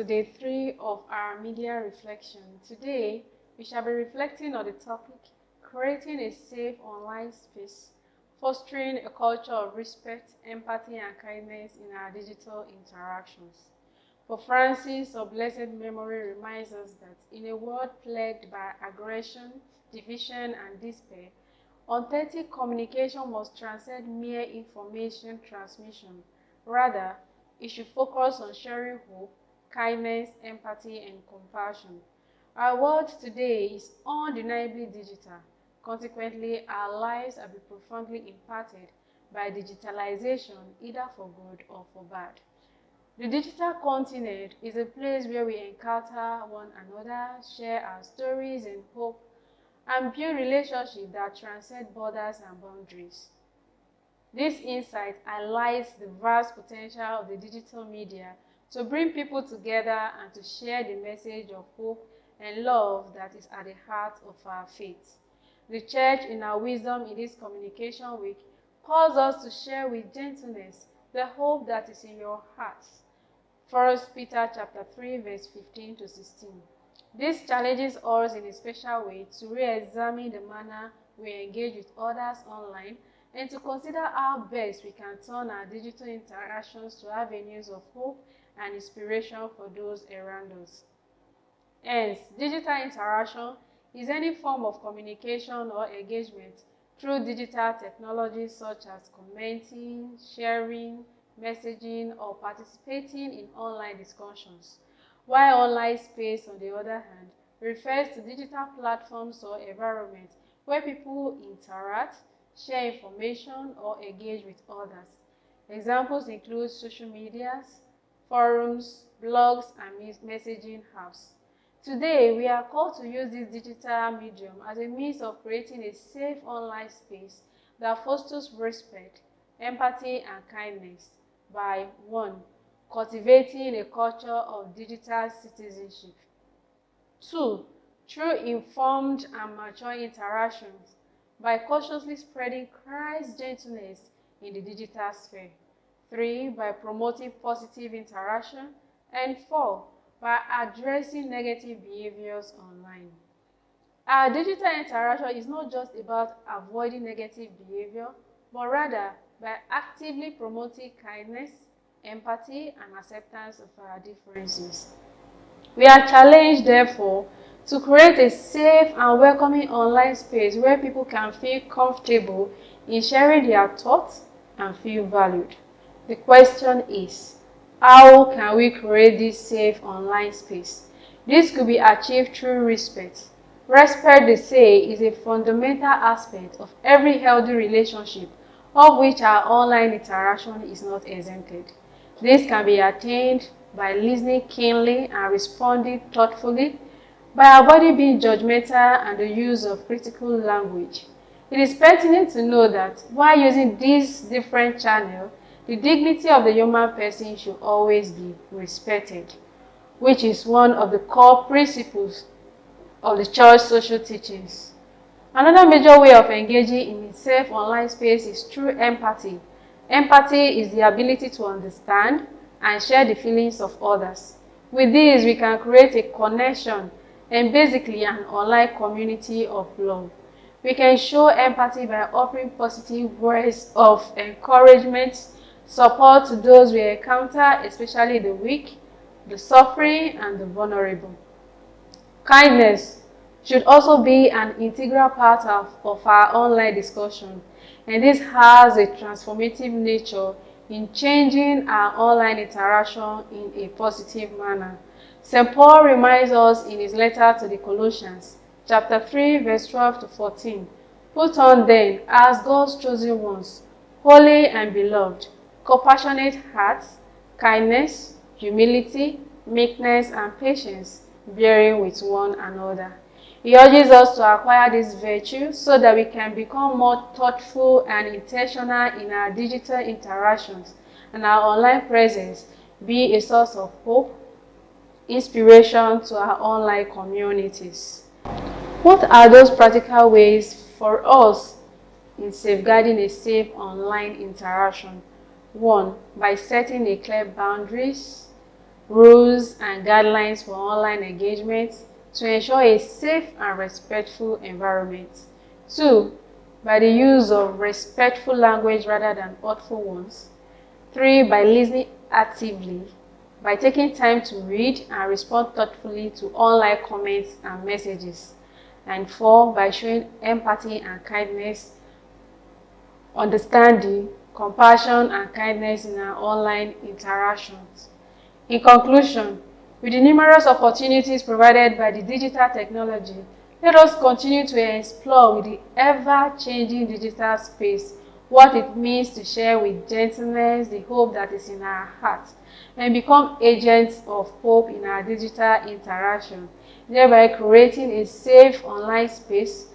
to day 3 of our media reflection. Today, we shall be reflecting on the topic, creating a safe online space, fostering a culture of respect, empathy, and kindness in our digital interactions. Pope Francis of blessed memory reminds us that in a world plagued by aggression, division, and despair, authentic communication must transcend mere information transmission. Rather, it should focus on sharing hope, kindness, empathy, and compassion. Our world today is undeniably digital. Consequently, our lives have been profoundly impacted by digitalization, either for good or for bad. The digital continent is a place where we encounter one another, share our stories and hope, and build relationships that transcend borders and boundaries. This insight highlights the vast potential of the digital media to bring people together and to share the message of hope and love that is at the heart of our faith. The Church, in our wisdom in this communication week, calls us to share with gentleness the hope that is in your hearts. 1 Peter chapter 3, verse 15 to 16. This challenges us in a special way to re-examine the manner we engage with others online and to consider how best we can turn our digital interactions to avenues of hope and inspiration for those around us. Hence, digital interaction is any form of communication or engagement through digital technologies such as commenting, sharing, messaging, or participating in online discussions. While online space, on the other hand, refers to digital platforms or environments where people interact, share information, or engage with others. Examples include social medias, forums, blogs, and messaging apps. Today, we are called to use this digital medium as a means of creating a safe online space that fosters respect, empathy, and kindness by 1. Cultivating a culture of digital citizenship. 2. Through informed and mature interactions by cautiously spreading Christ's gentleness in the digital sphere. 3. By promoting positive interaction. And 4. By addressing negative behaviors online. Our digital interaction is not just about avoiding negative behavior, but rather by actively promoting kindness, empathy, and acceptance of our differences. We are challenged, therefore, to create a safe and welcoming online space where people can feel comfortable in sharing their thoughts and feel valued. The question is, how can we create this safe online space? This could be achieved through respect. Respect, they say, is a fundamental aspect of every healthy relationship, of which our online interaction is not exempted. This can be attained by listening keenly and responding thoughtfully, by avoiding being judgmental and the use of critical language. It is pertinent to know that while using these different channels, the dignity of the human person should always be respected, which is one of the core principles of the Church social teachings. Another major way of engaging in a safe online space is through empathy. Empathy is the ability to understand and share the feelings of others. With this, we can create a connection and basically an online community of love. We can show empathy by offering positive words of encouragement, support to those we encounter, especially the weak, the suffering, and the vulnerable. Kindness should also be an integral part of our online discussion, and this has a transformative nature in changing our online interaction in a positive manner. St. Paul reminds us in his letter to the Colossians, chapter 3, verse 12 to 14, "Put on then, as God's chosen ones, holy and beloved, compassionate hearts, kindness, humility, meekness, and patience, bearing with one another." He urges us to acquire this virtue so that we can become more thoughtful and intentional in our digital interactions and our online presence be a source of hope, inspiration to our online communities. What are those practical ways for us in safeguarding a safe online interaction? 1. By setting a clear boundaries. rules, and guidelines for online engagement to ensure a safe and respectful environment. 2. By the use of respectful language rather than hurtful ones. 3. By listening actively, by taking time to read and respond thoughtfully to online comments and messages. And 4. By showing empathy and kindness, understanding, compassion, and kindness in our online interactions. In conclusion, with the numerous opportunities provided by the digital technology, let us continue to explore with the ever-changing digital space what it means to share with gentleness the hope that is in our hearts and become agents of hope in our digital interaction, thereby creating a safe online space,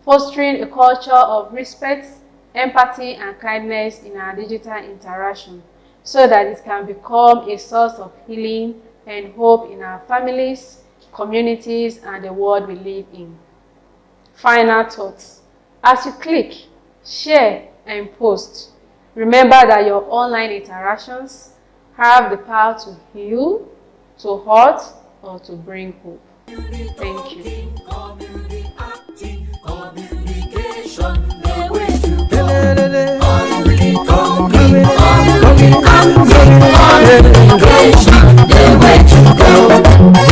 fostering a culture of respect, empathy, and kindness in our digital interaction, so that it can become a source of healing and hope in our families, communities, and the world we live in. Final thoughts. As you click, share, and post, remember that your online interactions have the power to heal, to hurt, or to bring hope. Thank you. The way to go.